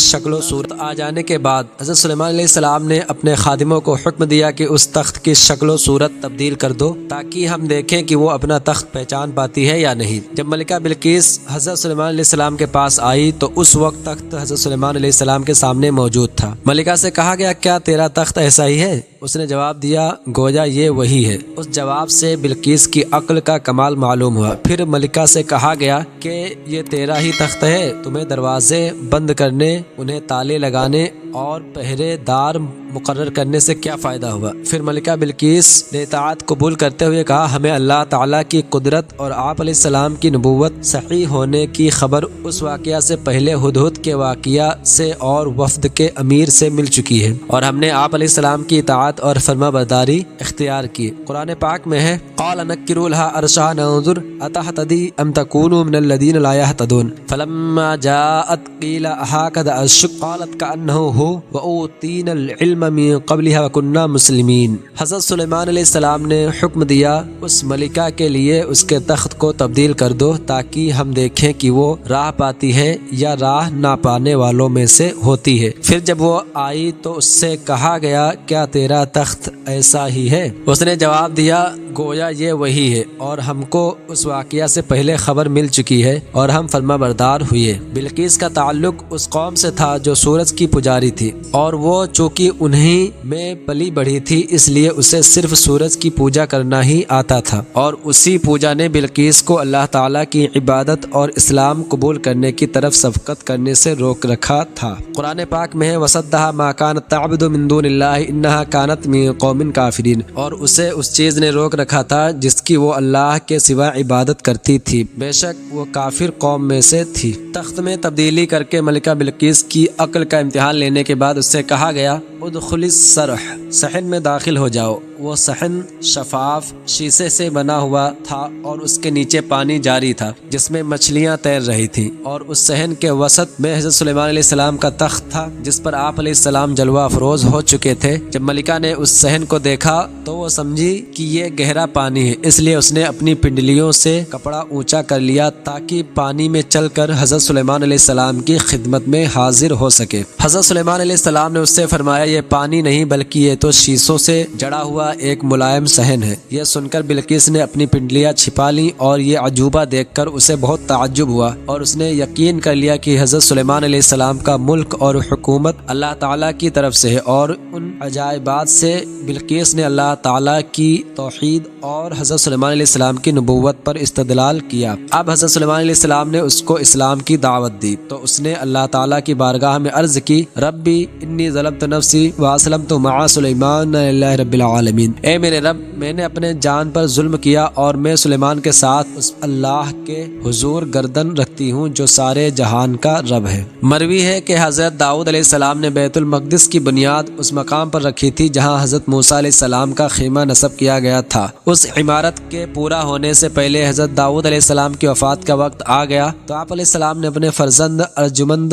شکل و صورت آ جانے کے بعد حضرت سلیمان علیہ السلام نے اپنے خادموں کو حکم دیا کہ اس تخت کی شکل و صورت تبدیل کر دو تاکہ ہم دیکھیں کہ وہ اپنا تخت پہچان پاتی ہے یا نہیں۔ جب ملکہ بلقیس حضرت سلیمان علیہ السلام کے پاس آئی تو اس وقت تخت حضرت سلیمان علیہ السلام کے سامنے موجود تھا۔ ملکہ سے کہا گیا کیا تیرا تخت ایسا ہی ہے؟ اس نے جواب دیا گویا یہ وہی ہے۔ اس جواب سے بلقیس کی عقل کا کمال معلوم ہوا۔ پھر ملکہ سے کہا گیا کہ یہ تیرا ہی تخت ہے، تمہیں دروازے بند کرنے، انہیں تالے لگانے اور پہرے دار مقرر کرنے سے کیا فائدہ ہوا؟ پھر ملکہ بلقیس نے اطاعت قبول کرتے ہوئے کہا ہمیں اللہ تعالیٰ کی قدرت اور آپ علیہ السلام کی نبوت صحیح ہونے کی خبر اس واقعہ سے پہلے ہدہد کے واقعہ سے اور وفد کے امیر سے مل چکی ہے، اور ہم نے آپ علیہ السلام کی اطاعت اور فرما برداری اختیار کی۔ قرآن پاک میں ہے قال نکروا لها عرشها ننظر اتهتدي ام تكون من الذين لا يهتدون فلما جاءت قيل هكذا الشق قالت كأنه هو وأوتينا العلم من قبلها وكنا مسلمین۔ حضرت سلیمان علیہ السلام نے حکم دیا اس ملکہ کے لیے اس کے تخت کو تبدیل کر دو تاکہ ہم دیکھیں کہ وہ راہ پاتی ہے یا راہ نہ پانے والوں میں سے ہوتی ہے۔ پھر جب وہ آئی تو اس سے کہا گیا کیا تیرا تخت ایسا ہی ہے؟ اس نے جواب دیا گویا یہ وہی ہے، اور ہم کو اس واقعہ سے پہلے خبر مل چکی ہے اور ہم فرما بردار ہوئے۔ بلقیس کا تعلق اس قوم سے تھا جو سورج کی پجاری تھی، اور وہ چونکہ انہی میں پلی بڑھی تھی اس لیے اسے صرف سورج کی پوجا کرنا ہی آتا تھا، اور اسی پوجا نے بلقیس کو اللہ تعالیٰ کی عبادت اور اسلام قبول کرنے کی طرف سبقت کرنے سے روک رکھا تھا۔ قرآن پاک میں ہے وَصَدَّهَا مَا كَانَتْ تَعْبُدُ مِن دُونِ اللَّهِ إِنَّهَا كَانَتْ مِن قَوْمٍ كَافِرِينَ، اور اسے اس چیز نے روک رکھا تھا جس کی وہ اللہ کے سوا عبادت کرتی تھی، بے شک وہ کافر قوم میں سے تھی۔ تخت میں تبدیلی کر کے ملکہ بلقیس کی عقل کا امتحان لینے کے بعد اس سے کہا گیا ادخل الصرح، صحن میں داخل ہو جاؤ۔ وہ صحن شفاف شیشے سے بنا ہوا تھا اور اس کے نیچے پانی جاری تھا جس میں مچھلیاں تیر رہی تھیں، اور اس صحن کے وسط میں حضرت سلیمان علیہ السلام کا تخت تھا جس پر آپ علیہ السلام جلوہ افروز ہو چکے تھے۔ جب ملکہ نے اس صحن کو دیکھا تو وہ سمجھی کہ یہ گہرا پانی ہے، اس لیے اس نے اپنی پنڈلیوں سے کپڑا اونچا کر لیا تاکہ پانی میں چل کر حضرت سلیمان علیہ السلام کی خدمت میں حاضر ہو سکے۔ حضرت سلیمان علیہ السلام نے اس سے فرمایا یہ پانی نہیں بلکہ یہ تو شیشوں سے جڑا ہوا ایک ملائم صحن ہے۔ یہ سن کر بلقیس نے اپنی پنڈلیاں چھپا لیں اور یہ عجوبہ دیکھ کر اسے بہت تعجب ہوا، اور اس نے یقین کر لیا کہ حضرت سلیمان علیہ السلام کا ملک اور حکومت اللہ تعالیٰ کی طرف سے ہے، اور ان عجائبات سے بلقیس نے اللہ تعالیٰ کی توحید اور حضرت سلیمان علیہ السلام کی نبوت پر استدلال کیا۔ اب حضرت سلیمان علیہ السلام نے اس کو اسلام کی دعوت دی تو اس نے اللہ تعالیٰ کی بارگاہ میں عرض کی ربی انی ظلمت نفسی واسلمت مع سلیمان للہ رب العالمین، اے میرے رب میں نے اپنے جان پر ظلم کیا اور میں سلیمان کے ساتھ اس اللہ کے حضور گردن رکھتی ہوں جو سارے جہان کا رب ہے۔ مروی ہے کہ حضرت داؤد علیہ السلام نے بیت المقدس کی بنیاد اس مقام پر رکھی تھی جہاں حضرت موسیٰ علیہ السلام کا خیمہ نصب کیا گیا تھا۔ اس عمارت کے پورا ہونے سے پہلے حضرت داؤد علیہ السلام کی وفات کا وقت آ گیا تو آپ علیہ السلام نے اپنے فرزند ارجمند